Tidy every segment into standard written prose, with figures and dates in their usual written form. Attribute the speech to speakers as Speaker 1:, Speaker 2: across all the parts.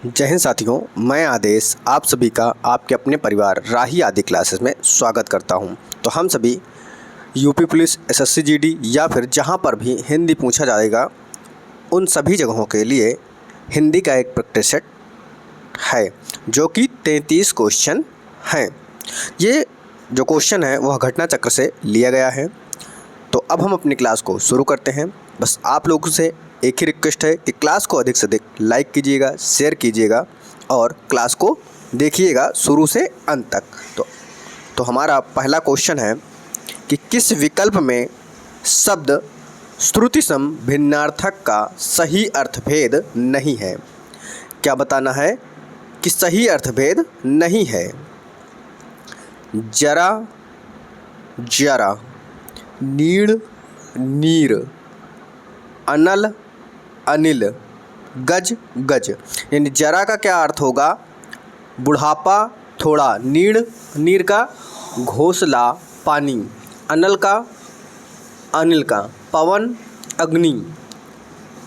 Speaker 1: जय हिंद साथियों, मैं आदेश आप सभी का आपके अपने परिवार राही आदि क्लासेस में स्वागत करता हूं। तो हम सभी यूपी पुलिस, एसएससी जीडी या फिर जहां पर भी हिंदी पूछा जाएगा उन सभी जगहों के लिए हिंदी का एक प्रैक्टिस सेट है जो कि 33 क्वेश्चन हैं। ये जो क्वेश्चन है वह घटना चक्र से लिया गया है। तो अब हम अपनी क्लास को शुरू करते हैं। बस आप लोगों से एक ही रिक्वेस्ट है कि क्लास को अधिक से अधिक लाइक कीजिएगा, शेयर कीजिएगा और क्लास को देखिएगा शुरू से अंत तक। तो हमारा पहला क्वेश्चन है कि किस विकल्प में शब्द श्रुतिसम भिन्नार्थक का सही अर्थभेद नहीं है। क्या बताना है कि सही अर्थभेद नहीं है। जरा जरा, नीड़ नीर, अनल अनिल, गज गज। यानी जरा का क्या अर्थ होगा? बुढ़ापा थोड़ा, नीड़ नीर का घोंसला पानी, अनल का अनिल का पवन अग्नि,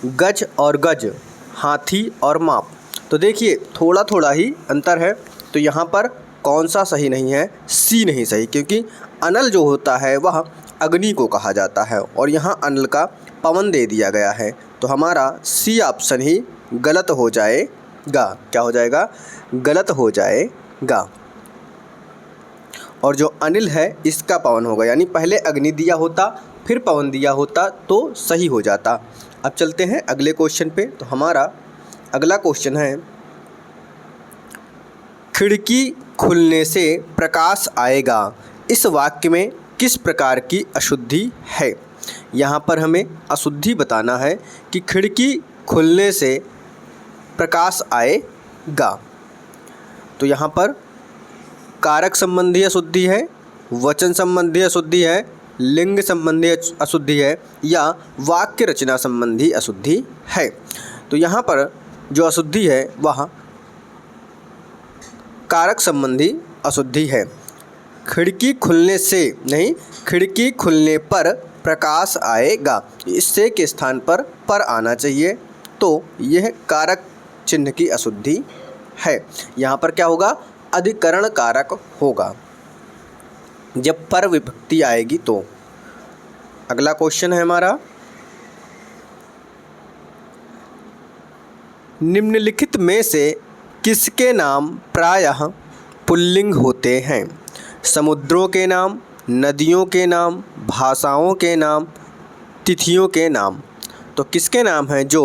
Speaker 1: गज और गज हाथी और माप। तो देखिए थोड़ा थोड़ा ही अंतर है। तो यहाँ पर कौन सा सही नहीं है? सी नहीं सही, क्योंकि अनल जो होता है वह अग्नि को कहा जाता है और यहाँ अनल का पवन दे दिया गया है। तो हमारा सी ऑप्शन ही गलत हो जाएगा। क्या हो जाएगा? गलत हो जाएगा। और जो अनिल है इसका पवन होगा, यानी पहले अग्नि दिया होता फिर पवन दिया होता तो सही हो जाता। अब चलते हैं अगले क्वेश्चन पे। तो हमारा अगला क्वेश्चन है, खिड़की खुलने से प्रकाश आएगा, इस वाक्य में किस प्रकार की अशुद्धि है। यहाँ पर हमें अशुद्धि बताना है कि खिड़की खुलने से प्रकाश आएगा। तो यहाँ पर कारक संबंधी अशुद्धि है, वचन संबंधी अशुद्धि है, लिंग संबंधी अशुद्धि है या वाक्य रचना संबंधी अशुद्धि है। तो यहाँ पर जो अशुद्धि है वह कारक संबंधी अशुद्धि है। खिड़की खुलने से नहीं, खिड़की खुलने पर प्रकाश आएगा, इससे के स्थान पर आना चाहिए। तो यह कारक चिन्ह की अशुद्धि है। यहाँ पर क्या होगा? अधिकरण कारक होगा जब पर विभक्ति आएगी तो। अगला क्वेश्चन है हमारा, निम्नलिखित में से किसके नाम प्रायः पुल्लिंग होते हैं। समुद्रों के नाम, नदियों के नाम, भाषाओं के नाम, तिथियों के नाम। तो किसके नाम हैं जो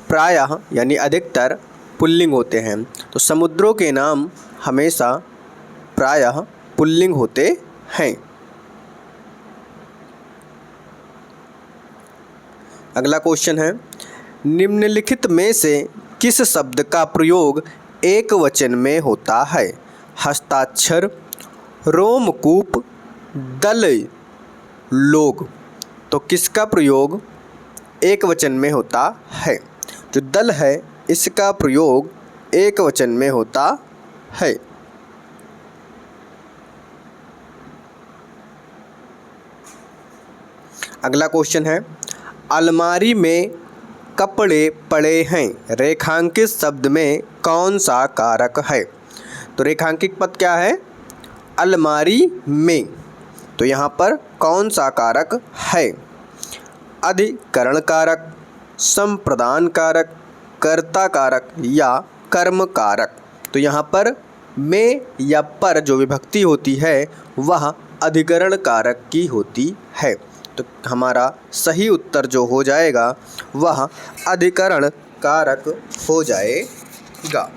Speaker 1: प्रायः यानी अधिकतर पुल्लिंग होते हैं? तो समुद्रों के नाम हमेशा प्रायः पुल्लिंग होते हैं। अगला क्वेश्चन है, निम्नलिखित में से किस शब्द का प्रयोग एक वचन में होता है। हस्ताक्षर, रोमकूप, दल, लोग। तो किसका प्रयोग एक वचन में होता है? जो दल है इसका प्रयोग एक वचन में होता है। अगला क्वेश्चन है, अलमारी में कपड़े पड़े हैं, रेखांकित शब्द में कौन सा कारक है। तो रेखांकित पद क्या है? अलमारी में। तो यहाँ पर कौन सा कारक है? अधिकरण कारक, संप्रदान कारक, कर्ता कारक या कर्म कारक। तो यहाँ पर में या पर जो विभक्ति होती है वह अधिकरण कारक की होती है। तो हमारा सही उत्तर जो हो जाएगा वह अधिकरण कारक हो जाएगा।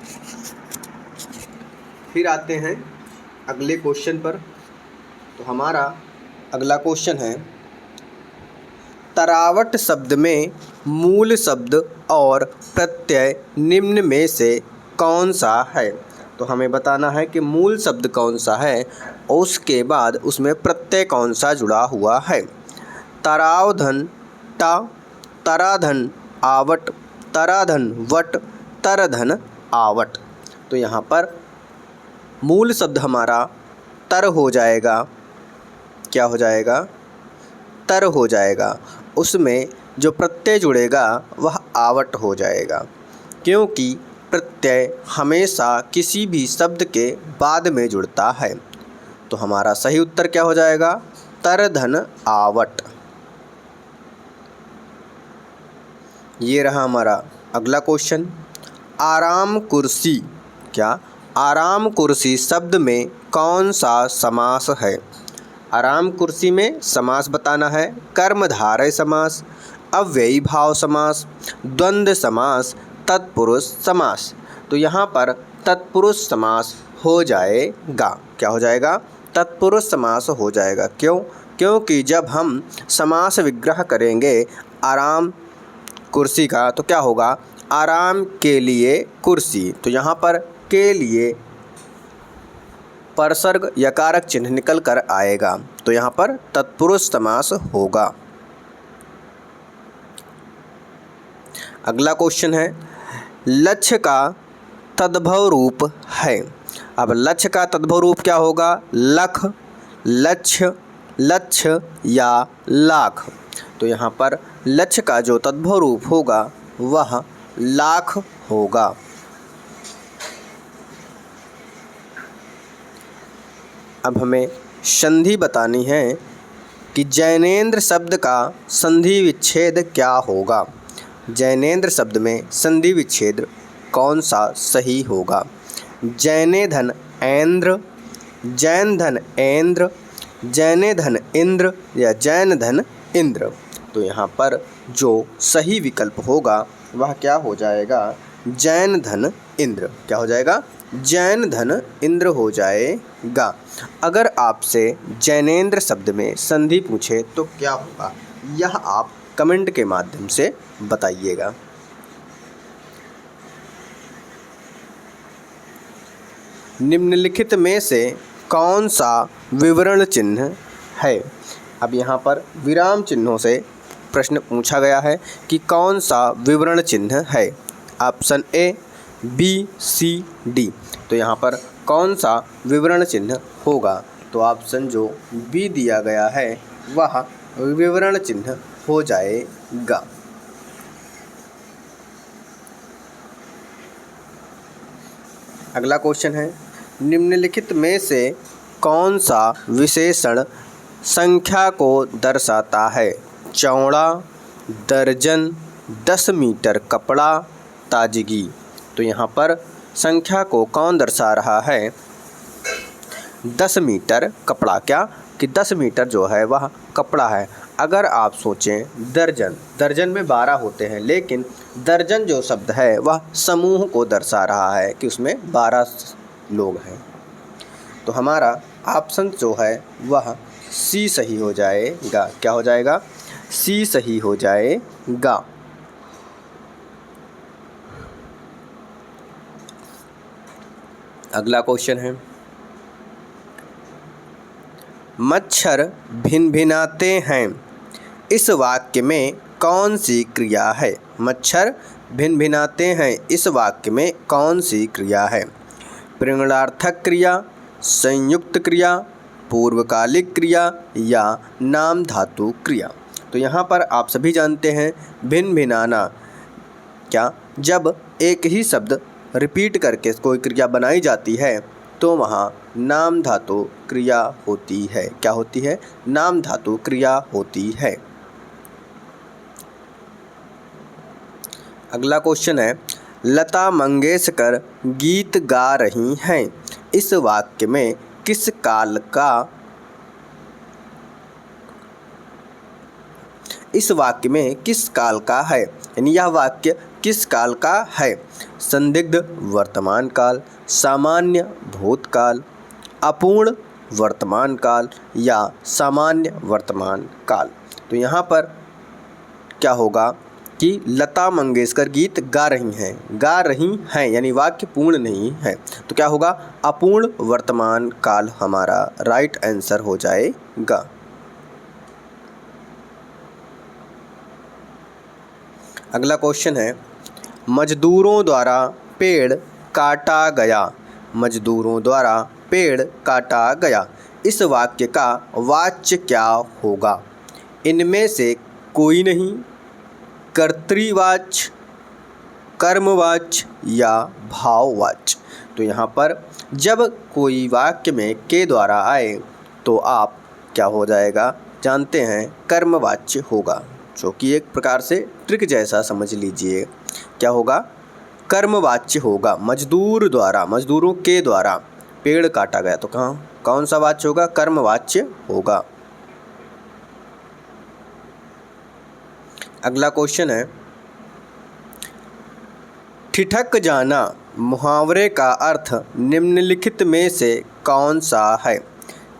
Speaker 1: फिर आते हैं अगले क्वेश्चन पर। तो हमारा अगला क्वेश्चन है, तरावट शब्द में मूल शब्द और प्रत्यय निम्न में से कौन सा है। तो हमें बताना है कि मूल शब्द कौन सा है और उसके बाद उसमें प्रत्यय कौन सा जुड़ा हुआ है। तरावधन टा, तराधन आवट, तराधन वट, तरधन आवट। तो यहाँ पर मूल शब्द हमारा तर हो जाएगा। क्या हो जाएगा? तर हो जाएगा। उसमें जो प्रत्यय जुड़ेगा वह आवट हो जाएगा, क्योंकि प्रत्यय हमेशा किसी भी शब्द के बाद में जुड़ता है। तो हमारा सही उत्तर क्या हो जाएगा? तरधन आवट। ये रहा हमारा अगला क्वेश्चन। आराम कुर्सी, क्या आराम कुर्सी शब्द में कौन सा समास है? आराम कुर्सी में समास बताना है। कर्मधारय समास, अव्ययी भाव समास, द्वंद्व समास, तत्पुरुष समास। तो यहाँ पर तत्पुरुष समास हो जाएगा। क्या हो जाएगा? तत्पुरुष समास हो जाएगा। क्यों? क्योंकि जब हम समास विग्रह करेंगे आराम कुर्सी का तो क्या होगा? आराम के लिए कुर्सी। तो यहाँ पर के लिए परसर्ग यकारक चिन्ह निकल कर आएगा। तो यहाँ पर तत्पुरुष समास होगा। अगला क्वेश्चन है, लक्ष्य का तद्भव रूप है। अब लक्ष्य का तद्भव रूप क्या होगा? लख, लक्ष्य, लक्ष्य या लाख। तो यहाँ पर लक्ष्य का जो तद्भव रूप होगा वह लाख होगा। अब हमें संधि बतानी है कि जैनेंद्र शब्द का संधि विच्छेद क्या होगा। जैनेंद्र शब्द में संधि विच्छेद कौन सा सही होगा? जैने धन ऐंद्र, जैन धन ऐंद्र, जैने धन इंद्र या जैन धन इंद्र। तो यहाँ पर जो सही विकल्प होगा वह क्या हो जाएगा? जैन धन इंद्र। क्या हो जाएगा? जैन धन इंद्र हो जाएगा। अगर आपसे जैनेंद्र शब्द में संधि पूछे तो क्या होगा, यह आप कमेंट के माध्यम से बताइएगा। निम्नलिखित में से कौन सा विवरण चिन्ह है? अब यहाँ पर विराम चिन्हों से प्रश्न पूछा गया है कि कौन सा विवरण चिन्ह है। Option A, B, C, D. तो यहाँ पर कौन सा विवरण चिन्ह होगा? तो ऑप्शन जो बी दिया गया है वह विवरण चिन्ह हो जाएगा। अगला क्वेश्चन है, निम्नलिखित में से कौन सा विशेषण संख्या को दर्शाता है? चौड़ा, दर्जन, 10 मीटर कपड़ा, ताजगी। तो यहाँ पर संख्या को कौन दर्शा रहा है? 10 मीटर कपड़ा। क्या कि 10 मीटर जो है वह कपड़ा है। अगर आप सोचें दर्जन, दर्जन में 12 होते हैं, लेकिन दर्जन जो शब्द है वह समूह को दर्शा रहा है कि उसमें 12 लोग हैं। तो हमारा ऑप्शन जो है वह सी सही हो जाएगा। क्या हो जाएगा? सी सही हो जाएगा। अगला क्वेश्चन है, मच्छर भिनभिनाते हैं, इस वाक्य में कौन सी क्रिया है? मच्छर भिनभिनाते हैं, इस वाक्य में कौन सी क्रिया है? प्रिंगणार्थक क्रिया, संयुक्त क्रिया, पूर्वकालिक क्रिया या नाम धातु क्रिया। तो यहाँ पर आप सभी जानते हैं भिनभिनाना, क्या जब एक ही शब्द रिपीट करके कोई क्रिया बनाई जाती है तो वहाँ नाम धातु क्रिया होती है। क्या होती है? नाम धातु क्रिया होती है। अगला क्वेश्चन है, लता मंगेशकर गीत गा रही हैं, इस वाक्य में किस काल का, इस वाक्य में किस काल का है? यानी यह वाक्य किस काल का है? संदिग्ध वर्तमान काल, सामान्य भूतकाल, अपूर्ण वर्तमान काल या सामान्य वर्तमान काल। तो यहाँ पर क्या होगा कि लता मंगेशकर गीत गा रही हैं यानी वाक्य पूर्ण नहीं है। तो क्या होगा? अपूर्ण वर्तमान काल हमारा राइट आंसर हो जाएगा। अगला क्वेश्चन है, मजदूरों द्वारा पेड़ काटा गया, मजदूरों द्वारा पेड़ काटा गया, इस वाक्य का वाच्य क्या होगा? इनमें से कोई नहीं, कर्तृवाच्य, कर्मवाच्य या भाववाच्य। तो यहाँ पर जब कोई वाक्य में के द्वारा आए तो आप क्या हो जाएगा जानते हैं, कर्मवाच्य होगा, जो कि एक प्रकार से ट्रिक जैसा समझ लीजिए। क्या होगा, कर्मवाच्य होगा। मजदूर द्वारा, मजदूरों के द्वारा पेड़ काटा गया तो कौन सा वाच्य होगा, कर्मवाच्य होगा। अगला क्वेश्चन है, ठिठक जाना मुहावरे का अर्थ निम्नलिखित में से कौन सा है।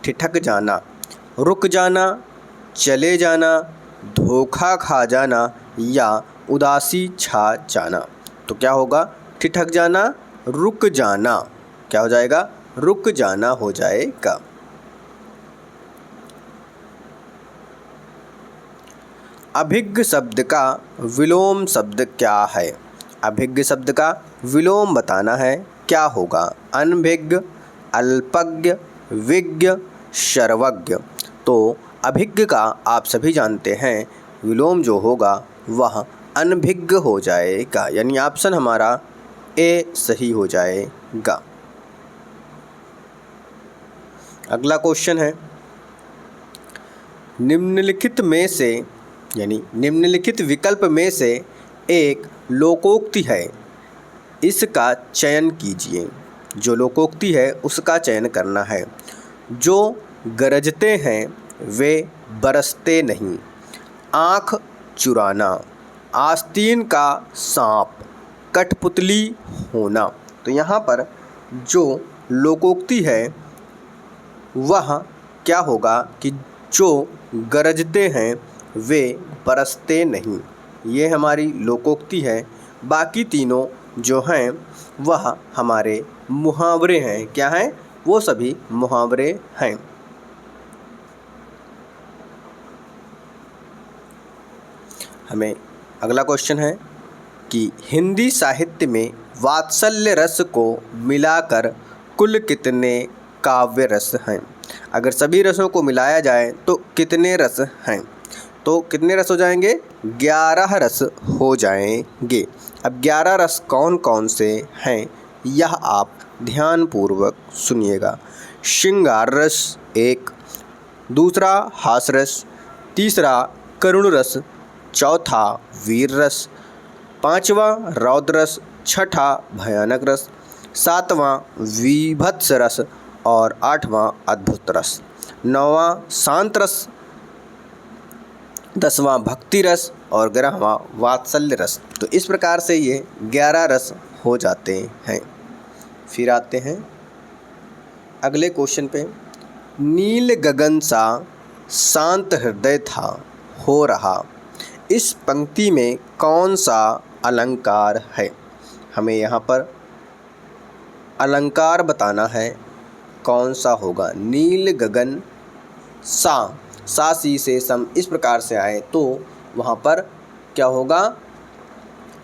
Speaker 1: ठिठक जाना, रुक जाना, चले जाना, धोखा खा जाना या उदासी छा जाना। तो क्या होगा, ठिठक जाना, रुक जाना, क्या हो जाएगा, रुक जाना हो जाएगा। अभिज्ञ शब्द का विलोम शब्द क्या है। अभिज्ञ शब्द का विलोम बताना है, क्या होगा, अनभिज्ञ, अल्पज्ञ, विज्ञ, सर्वज्ञ। तो अभिज्ञ का आप सभी जानते हैं विलोम जो होगा वह अनभिज्ञ हो जाएगा, यानी ऑप्शन हमारा ए सही हो जाएगा। अगला क्वेश्चन है, निम्नलिखित में से यानी निम्नलिखित विकल्प में से एक लोकोक्ति है, इसका चयन कीजिए। जो लोकोक्ति है उसका चयन करना है। जो गरजते हैं वे बरसते नहीं, आँख चुराना, आस्तीन का सांप, कठपुतली होना। तो यहाँ पर जो लोकोक्ति है वह क्या होगा कि जो गरजते हैं वे बरसते नहीं, ये हमारी लोकोक्ति है। बाकी तीनों जो हैं वह हमारे मुहावरे हैं। क्या हैं, वो सभी मुहावरे हैं। हमें अगला क्वेश्चन है कि हिंदी साहित्य में वात्सल्य रस को मिलाकर कुल कितने काव्य रस हैं। अगर सभी रसों को मिलाया जाए तो कितने रस हैं। तो कितने रस हो जाएंगे, 11 रस हो जाएंगे। अब 11 रस कौन कौन से हैं यह आप ध्यानपूर्वक सुनिएगा। श्रृंगार रस एक, दूसरा हास रस, तीसरा करुण रस, चौथा वीर रस, पांचवा रौद्र रस, छठा भयानक रस, सातवां वीभत्स रस और आठवां अद्भुत रस, नौवां शांत रस, 10वां भक्ति रस और 11वां वात्सल्य रस। तो इस प्रकार से ये 11 रस हो जाते हैं। फिर आते हैं अगले क्वेश्चन पे। नील गगन सा शांत हृदय था हो रहा, इस पंक्ति में कौन सा अलंकार है। हमें यहाँ पर अलंकार बताना है, कौन सा होगा। नील गगन सा सी से सम इस प्रकार से आए तो वहाँ पर क्या होगा,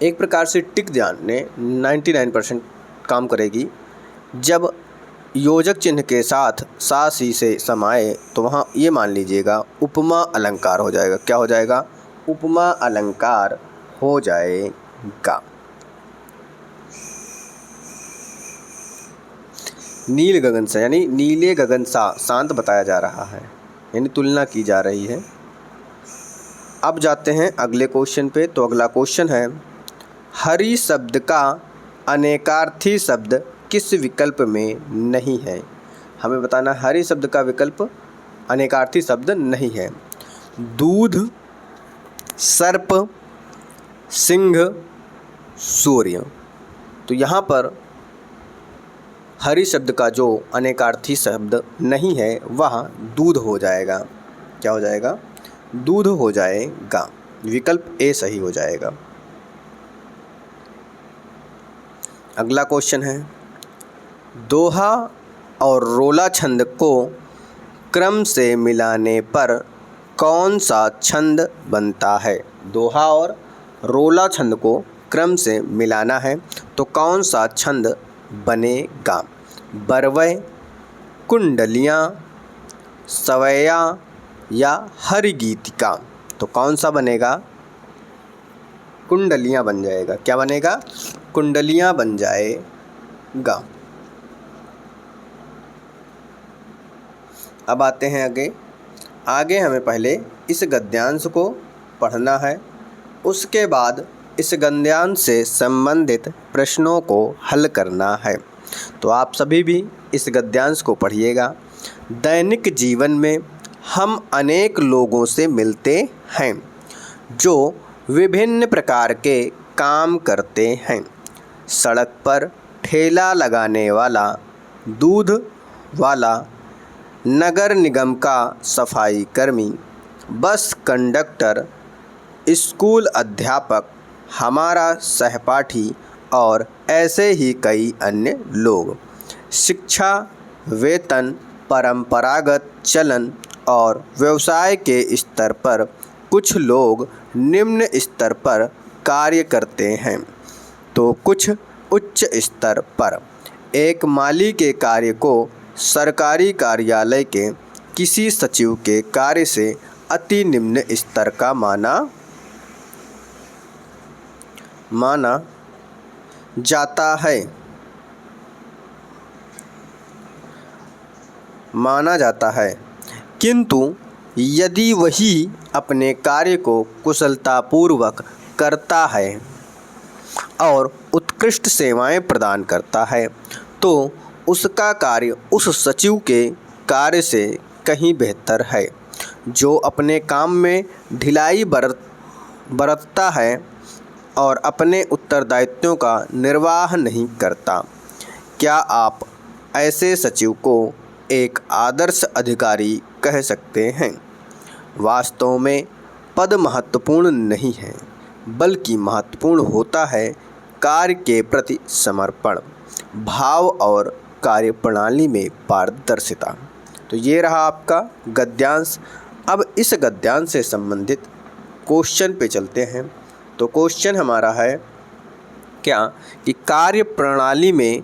Speaker 1: एक प्रकार से टिक जानने 99% काम करेगी। जब योजक चिन्ह के साथ सा सी से सम आए तो वहाँ ये मान लीजिएगा उपमा अलंकार हो जाएगा। क्या हो जाएगा, उपमा अलंकार हो जाएगा। नील गगन सा यानी नीले गगन सा शांत बताया जा रहा है, यानी तुलना की जा रही है। अब जाते हैं अगले क्वेश्चन पे। तो अगला क्वेश्चन है, हरि शब्द का अनेकार्थी शब्द किस विकल्प में नहीं है। हमें बताना हरि शब्द का विकल्प अनेकार्थी शब्द नहीं है। दूध, सर्प, सिंह, सूर्य। तो यहाँ पर हरि शब्द का जो अनेकार्थी शब्द नहीं है वह दूध हो जाएगा। क्या हो जाएगा, दूध हो जाएगा। विकल्प ए सही हो जाएगा। अगला क्वेश्चन है, दोहा और रोला छंद को क्रम से मिलाने पर कौन सा छंद बनता है। दोहा और रोला छंद को क्रम से मिलाना है तो कौन सा छंद बनेगा। बरवय, कुंडलियाँ, सवैया या हरिगीतिका। तो कौन सा बनेगा, कुंडलियाँ बन जाएगा। क्या बनेगा? कुंडलियाँ बन जाएगा। अब आते हैं आगे हमें पहले इस गद्यांश को पढ़ना है, उसके बाद इस गद्यांश से संबंधित प्रश्नों को हल करना है। तो आप सभी भी इस गद्यांश को पढ़िएगा। दैनिक जीवन में हम अनेक लोगों से मिलते हैं जो विभिन्न प्रकार के काम करते हैं। सड़क पर ठेला लगाने वाला, दूध वाला, नगर निगम का सफाई कर्मी, बस कंडक्टर, स्कूल अध्यापक, हमारा सहपाठी और ऐसे ही कई अन्य लोग। शिक्षा, वेतन, परंपरागत चलन और व्यवसाय के स्तर पर कुछ लोग निम्न स्तर पर कार्य करते हैं तो कुछ उच्च स्तर पर। एक माली के कार्य को सरकारी कार्यालय के किसी सचिव के कार्य से अति निम्न स्तर का माना जाता है, किंतु यदि वही अपने कार्य को कुशलतापूर्वक करता है और उत्कृष्ट सेवाएं प्रदान करता है तो उसका कार्य उस सचिव के कार्य से कहीं बेहतर है जो अपने काम में ढिलाई बरतता है और अपने उत्तरदायित्वों का निर्वाह नहीं करता। क्या आप ऐसे सचिव को एक आदर्श अधिकारी कह सकते हैं? वास्तव में पद महत्वपूर्ण नहीं है, बल्कि महत्वपूर्ण होता है कार्य के प्रति समर्पण, भाव और कार्यप्रणाली में पारदर्शिता। तो ये रहा आपका गद्यांश। अब इस गद्यांश से संबंधित क्वेश्चन पे चलते हैं। तो क्वेश्चन हमारा है क्या कि कार्य प्रणाली में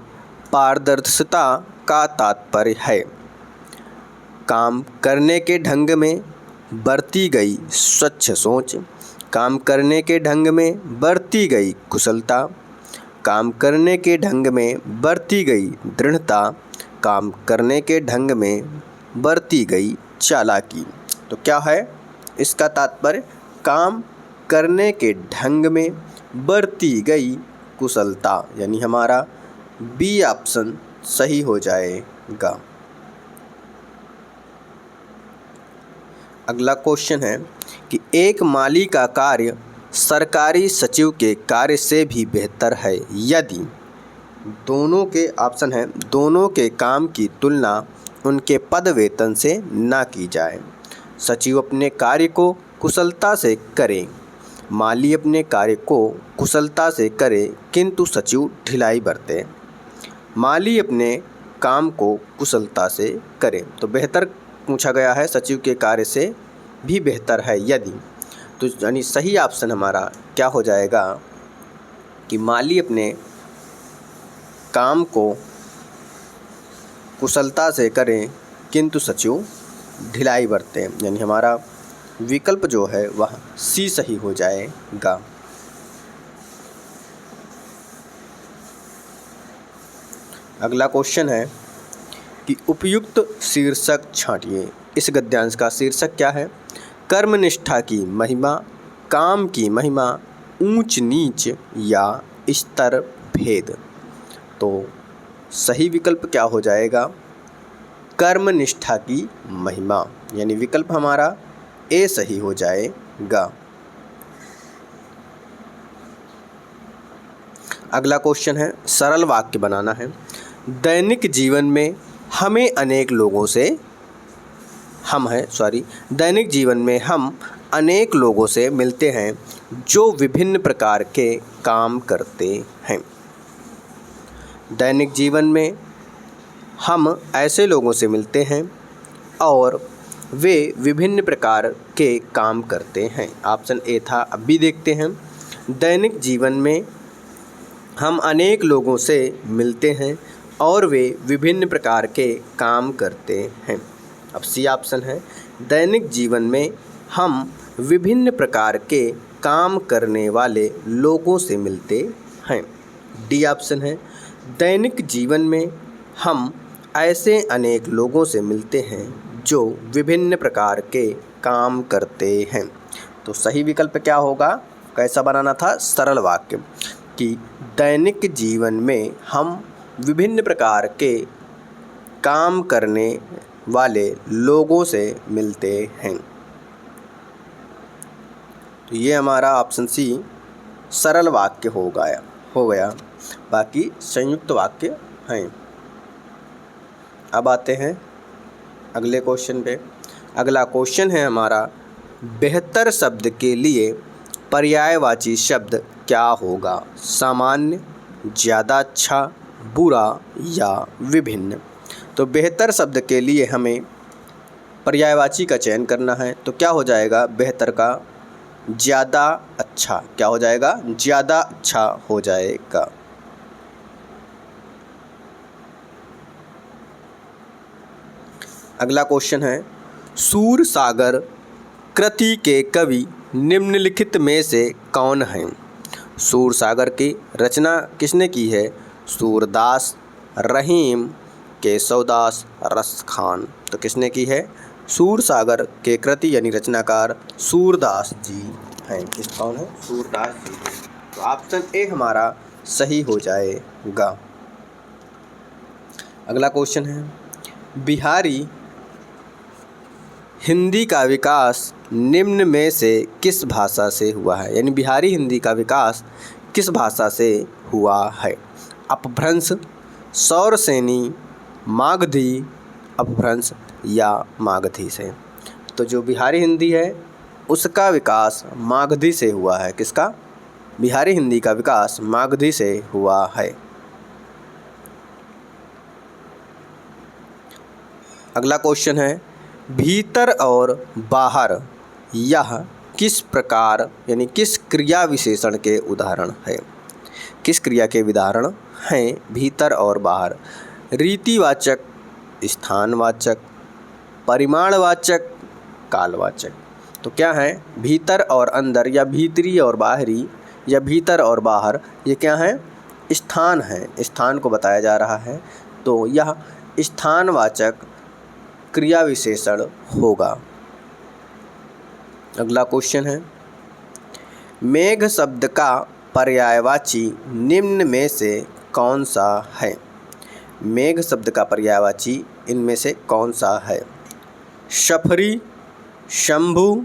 Speaker 1: पारदर्शिता का तात्पर्य है काम करने के ढंग में बरती गई स्वच्छ सोच, काम करने के ढंग में बरती गई कुशलता, काम करने के ढंग में बरती गई दृढ़ता, काम करने के ढंग में बरती गई चालाकी। तो क्या है इसका तात्पर्य? काम करने के ढंग में बरती गई कुशलता, यानी हमारा बी ऑप्शन सही हो जाएगा। अगला क्वेश्चन है कि एक माली का कार्य सरकारी सचिव के कार्य से भी बेहतर है यदि दोनों के ऑप्शन है दोनों के काम की तुलना उनके पद वेतन से ना की जाए। सचिव अपने कार्य को कुशलता से करे, माली अपने कार्य को कुशलता से करे किंतु सचिव ढिलाई बरते। माली अपने काम को कुशलता से करे, तो बेहतर पूछा गया है सचिव के कार्य से भी बेहतर है यदि, तो यानी सही ऑप्शन हमारा क्या हो जाएगा कि माली अपने काम को कुशलता से करें किंतु सचिव ढिलाई बरतें, यानी हमारा विकल्प जो है वह सी सही हो जाएगा। अगला क्वेश्चन है कि उपयुक्त शीर्षक छांटिए। इस गद्यांश का शीर्षक क्या है? कर्मनिष्ठा की महिमा, काम की महिमा, ऊंच नीच या स्तर भेद। तो सही विकल्प क्या हो जाएगा? कर्मनिष्ठा की महिमा, यानी विकल्प हमारा ए सही हो जाएगा। अगला क्वेश्चन है सरल वाक्य बनाना है। दैनिक जीवन में हमें अनेक लोगों से दैनिक जीवन में हम अनेक लोगों से मिलते हैं जो विभिन्न प्रकार के काम करते हैं। दैनिक जीवन में हम ऐसे लोगों से मिलते हैं और वे विभिन्न प्रकार के काम करते हैं। ऑप्शन ए था। अब भी देखते हैं। दैनिक जीवन में हम अनेक लोगों से मिलते हैं और वे विभिन्न प्रकार के काम करते हैं। अब सी ऑप्शन है। दैनिक जीवन में हम विभिन्न प्रकार के काम करने वाले लोगों से मिलते हैं। डी ऑप्शन है, दैनिक जीवन में हम ऐसे अनेक लोगों से मिलते हैं जो विभिन्न प्रकार के काम करते हैं। तो सही विकल्प क्या होगा? कैसा बनाना था? सरल वाक्य कि दैनिक जीवन में हम विभिन्न प्रकार के काम करने वाले लोगों से मिलते हैं। तो ये हमारा ऑप्शन सी सरल वाक्य हो गया। बाकी संयुक्त वाक्य हैं। अब आते हैं अगले क्वेश्चन पे। अगला क्वेश्चन है हमारा, बेहतर शब्द के लिए पर्यायवाची शब्द क्या होगा? सामान्य, ज़्यादा अच्छा, बुरा या विभिन्न। तो बेहतर शब्द के लिए हमें पर्यायवाची का चयन करना है। तो क्या हो जाएगा बेहतर का? ज़्यादा अच्छा। क्या हो जाएगा? ज़्यादा अच्छा हो जाएगा। अगला क्वेश्चन है, सूरसागर कृति के कवि निम्नलिखित में से कौन हैं? सूरसागर की रचना किसने की है? सूरदास, रहीम, केशवदास, रसखान। तो किसने की है? सूरसागर के कृति यानी रचनाकार सूरदास जी हैं। कौन है? सूरदास जी। तो ऑप्शन ए हमारा सही हो जाएगा। अगला क्वेश्चन है, बिहारी हिंदी का विकास निम्न में से किस भाषा से हुआ है? यानी बिहारी हिंदी का विकास किस भाषा से हुआ है? अपभ्रंश, सौरसेनी, मागधी, अपभ्रंश या मागधी से। तो जो बिहारी हिंदी है उसका विकास मागधी से हुआ है। किसका? बिहारी हिंदी का विकास मागधी से हुआ है। अगला क्वेश्चन है, भीतर और बाहर यह किस प्रकार यानी किस क्रिया विशेषण के उदाहरण है? किस क्रिया के उदाहरण हैं भीतर और बाहर? रीतिवाचक, स्थानवाचक, परिमाणवाचक, कालवाचक। तो क्या है? भीतर और अंदर या भीतरी और बाहरी या भीतर और बाहर, ये क्या है? स्थान है। स्थान को बताया जा रहा है। तो यह स्थानवाचक क्रिया विशेषण होगा। अगला क्वेश्चन है, मेघ शब्द का पर्यायवाची निम्न में से कौन सा है? मेघ शब्द का पर्यायवाची इनमें से कौन सा है? शफरी, शंभु,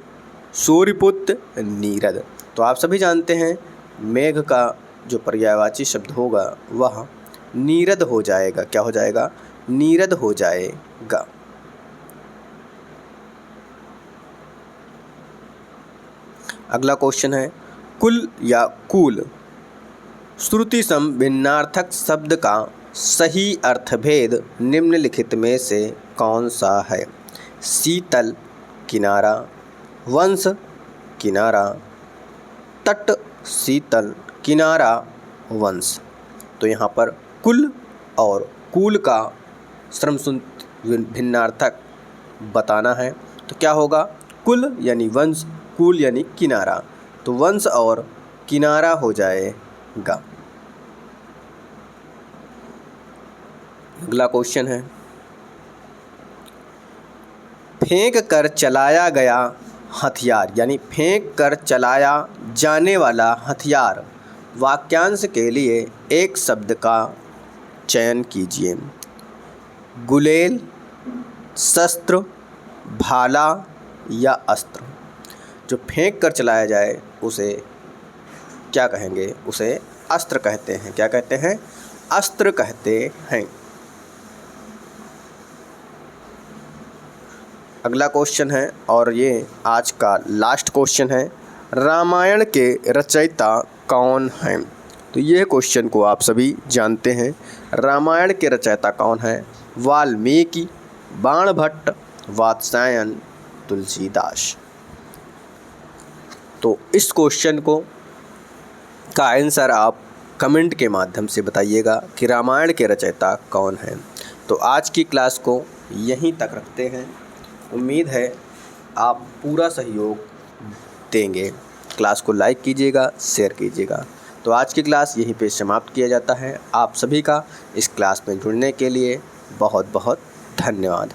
Speaker 1: सूर्यपुत्र, नीरद। तो आप सभी जानते हैं मेघ का जो पर्यायवाची शब्द होगा वह नीरद हो जाएगा। क्या हो जाएगा? नीरद हो जाएगा। अगला क्वेश्चन है, कुल या कूल श्रुति सम भिन्नार्थक शब्द का सही अर्थभेद निम्नलिखित में से कौन सा है? शीतल, किनारा, वंश, किनारा, तट, शीतल, किनारा, वंश। तो यहाँ पर कुल और कूल का श्रमसूत्र भिन्नार्थक बताना है। तो क्या होगा? कुल यानी वंश, कूल यानी किनारा। तो वंश और किनारा हो जाएगा। अगला क्वेश्चन है, फेंक कर चलाया गया हथियार यानी फेंक कर चलाया जाने वाला हथियार वाक्यांश के लिए एक शब्द का चयन कीजिए। गुलेल, शस्त्र, भाला या अस्त्र। जो फेंक कर चलाया जाए उसे क्या कहेंगे? उसे अस्त्र कहते हैं। क्या कहते हैं? अस्त्र कहते हैं। अगला क्वेश्चन है और ये आज का लास्ट क्वेश्चन है, रामायण के रचयिता कौन हैं? तो ये क्वेश्चन को आप सभी जानते हैं। रामायण के रचयिता कौन हैं? वाल्मीकि, बाणभट्ट, वात्स्यायन, तुलसीदास। तो इस क्वेश्चन को का आंसर आप कमेंट के माध्यम से बताइएगा कि रामायण के रचयिता कौन हैं। तो आज की क्लास को यहीं तक रखते हैं। उम्मीद है आप पूरा सहयोग देंगे। क्लास को लाइक कीजिएगा, शेयर कीजिएगा। तो आज की क्लास यहीं पे समाप्त किया जाता है। आप सभी का इस क्लास में जुड़ने के लिए बहुत बहुत धन्यवाद।